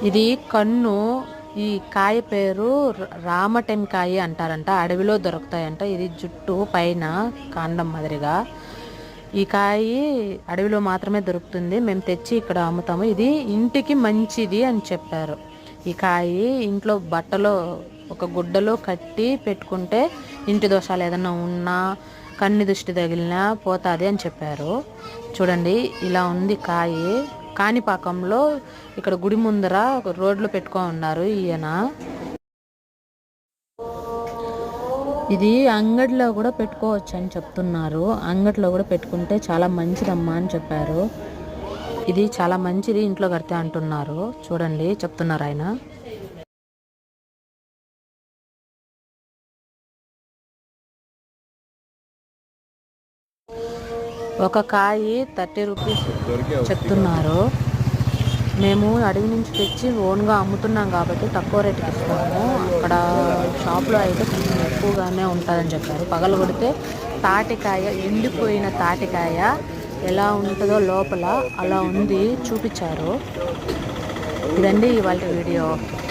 ఇది కన్ను. ఈ కాయ పేరు రామటెంకాయ అంటారంట. అడవిలో దొరుకుతాయంట. ఇది జుట్టు పైన కాండం మాదిరిగా. ఈ కాయ అడవిలో మాత్రమే దొరుకుతుంది. మేము తెచ్చి ఇక్కడ అమ్ముతాము. ఇది ఇంటికి మంచిది అని చెప్పారు. ఈ కాయ ఇంట్లో బట్టలో ఒక గుడ్డలో కట్టి పెట్టుకుంటే ఇంటి దోషాలు ఏదైనా ఉన్నా, కన్ను దృష్టి తగిలినా పోతుంది అని చెప్పారు. చూడండి ఇలా ఉంది కాయ. కాణిపాకంలో ఇక్కడ గుడి ముందర రోడ్లో పెట్టుకొని ఉన్నారు ఈయన. ఇది అంగడిలో కూడా పెట్టుకోవచ్చు అని చెప్తున్నారు. అంగడిలో కూడా పెట్టుకుంటే చాలా మంచిదమ్మా అని చెప్పారు. ఇది చాలా మంచిది ఇంట్లో కడితే అంటున్నారు. చూడండి చెప్తున్నారు ఆయన. ఒక కాయ 30 రూపీస్ చెప్తున్నారు. మేము అడవి నుంచి తెచ్చి ఓన్గా అమ్ముతున్నాం కాబట్టి తక్కువ రేటుకి ఇస్తాము. అక్కడ షాప్లో అయితే కొంచెం ఎక్కువగానే ఉంటుందని చెప్పారు. పగలు కొడితే తాటికాయ, ఎండిపోయిన తాటికాయ ఎలా ఉంటుందో లోపల అలా ఉంది చూపించారు. ఇదండి ఇవాళ వీడియో.